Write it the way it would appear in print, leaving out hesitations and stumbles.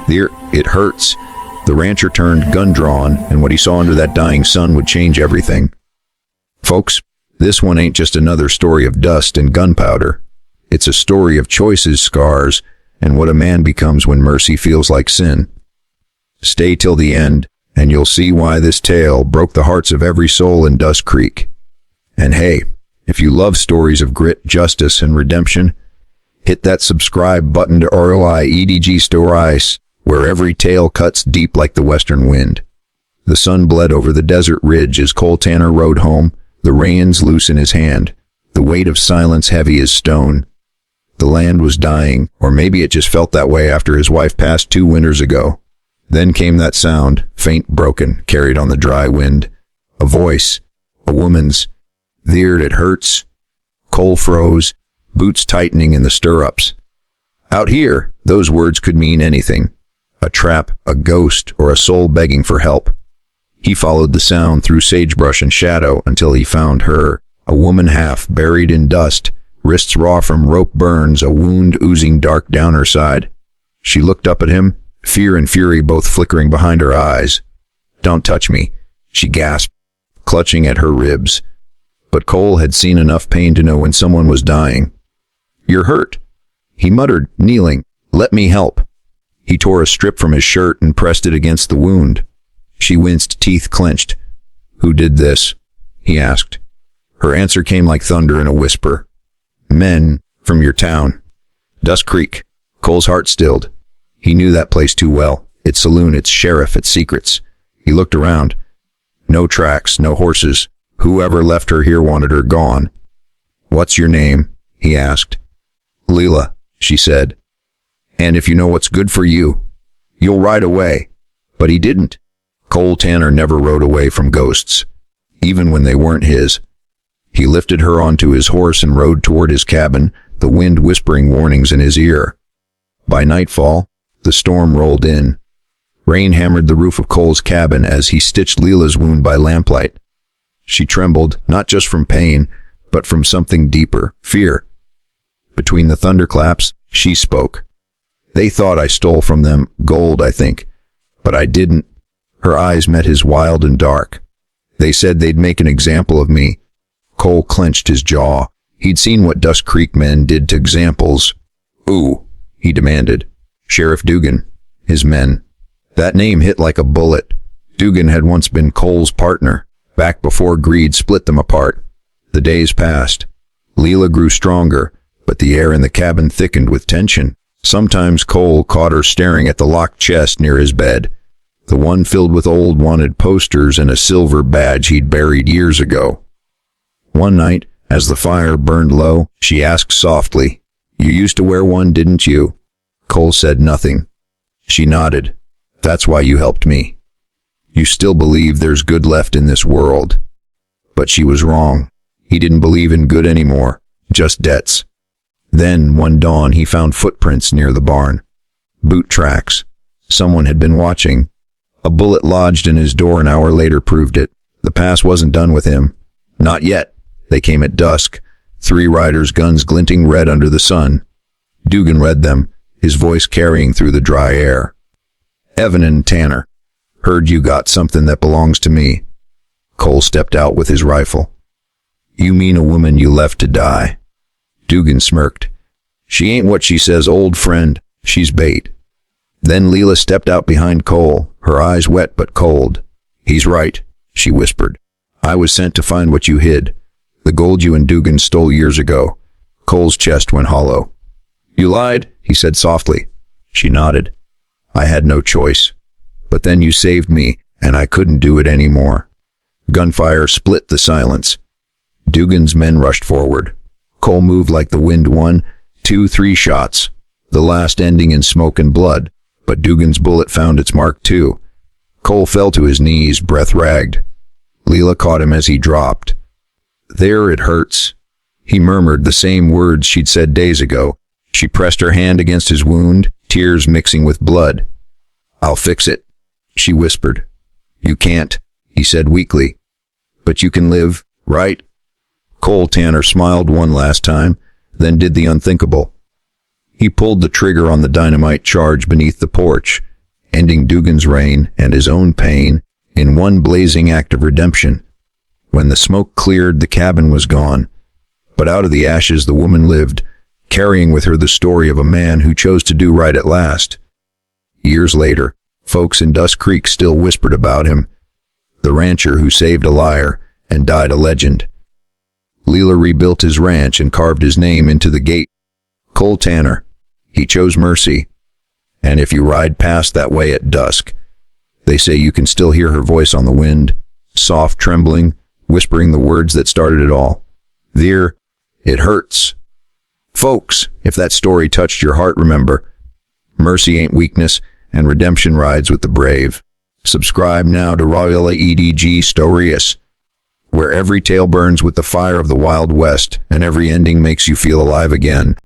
There, it hurts. The rancher turned, gun drawn, and what he saw under that dying sun would change everything. Folks, this one ain't just another story of dust and gunpowder. It's a story of choices, scars, and what a man becomes when mercy feels like sin. Stay till the end, and you'll see why this tale broke the hearts of every soul in Dust Creek. And hey, if you love stories of grit, justice, and redemption, hit that subscribe button to ROI Stories, where every tale cuts deep like the western wind. The sun bled over the desert ridge as Cole Tanner rode home, the reins loose in his hand, the weight of silence heavy as stone. The land was dying, or maybe it just felt that way after his wife passed 2 winters ago. Then came that sound, faint, broken, carried on the dry wind. A voice, a woman's. There, it hurts. Cole froze, boots tightening in the stirrups. Out here, those words could mean anything. A trap, a ghost, or a soul begging for help. He followed the sound through sagebrush and shadow until he found her, a woman half buried in dust, wrists raw from rope burns, a wound oozing dark down her side. She looked up at him, fear and fury both flickering behind her eyes. "Don't touch me," she gasped, clutching at her ribs. But Cole had seen enough pain to know when someone was dying. "You're hurt," he muttered, kneeling. "Let me help." He tore a strip from his shirt and pressed it against the wound. She winced, teeth clenched. "Who did this?" he asked. Her answer came like thunder in a whisper. "Men from your town." Dust Creek. Cole's heart stilled. He knew that place too well. Its saloon, its sheriff, its secrets. He looked around. No tracks, no horses. Whoever left her here wanted her gone. "What's your name?" he asked. "Leela," she said. "And if you know what's good for you, you'll ride away." But he didn't. Cole Tanner never rode away from ghosts, even when they weren't his. He lifted her onto his horse and rode toward his cabin, the wind whispering warnings in his ear. By nightfall, the storm rolled in. Rain hammered the roof of Cole's cabin as he stitched Leela's wound by lamplight. She trembled, not just from pain, but from something deeper, fear. Between the thunderclaps, she spoke. "They thought I stole from them, gold, I think. But I didn't." Her eyes met his wild and dark. "They said they'd make an example of me." Cole clenched his jaw. He'd seen what Dust Creek men did to examples. "Who?" he demanded. "Sheriff Dugan. His men." That name hit like a bullet. Dugan had once been Cole's partner, back before greed split them apart. The days passed. Leela grew stronger, but the air in the cabin thickened with tension. Sometimes Cole caught her staring at the locked chest near his bed, the one filled with old wanted posters and a silver badge he'd buried years ago. One night, as the fire burned low, she asked softly, "You used to wear one, didn't you?" Cole said nothing. She nodded. "That's why you helped me. You still believe there's good left in this world." But she was wrong. He didn't believe in good anymore, just debts. Then, one dawn, he found footprints near the barn. Boot tracks. Someone had been watching. A bullet lodged in his door an hour later proved it. The past wasn't done with him. Not yet. They came at dusk. 3 riders, guns glinting red under the sun. Dugan read them, his voice carrying through the dry air. "Evan and Tanner. Heard you got something that belongs to me." Cole stepped out with his rifle. "You mean a woman you left to die?" Dugan smirked. "She ain't what she says, old friend. She's bait." Then Leela stepped out behind Cole, her eyes wet but cold. "He's right," she whispered. "I was sent to find what you hid. The gold you and Dugan stole years ago." Cole's chest went hollow. "You lied," he said softly. She nodded. "I had no choice. But then you saved me, and I couldn't do it anymore." Gunfire split the silence. Dugan's men rushed forward. Cole moved like the wind. 1, 2, 3 shots, the last ending in smoke and blood, but Dugan's bullet found its mark too. Cole fell to his knees, breath ragged. Leela caught him as he dropped. "There, it hurts." He murmured the same words she'd said days ago. She pressed her hand against his wound, tears mixing with blood. "I'll fix it," she whispered. "You can't," he said weakly. "But you can live, right?" Cole Tanner smiled one last time, then did the unthinkable. He pulled the trigger on the dynamite charge beneath the porch, ending Dugan's reign and his own pain in one blazing act of redemption. When the smoke cleared, the cabin was gone, but out of the ashes the woman lived, carrying with her the story of a man who chose to do right at last. Years later, folks in Dust Creek still whispered about him, the rancher who saved a liar and died a legend. Leela rebuilt his ranch and carved his name into the gate. Cole Tanner, he chose mercy. And if you ride past that way at dusk, they say you can still hear her voice on the wind, soft, trembling, whispering the words that started it all. There, it hurts. Folks, if that story touched your heart, remember, mercy ain't weakness, and redemption rides with the brave. Subscribe now to Royal EDG Stories, where every tale burns with the fire of the Wild West and every ending makes you feel alive again.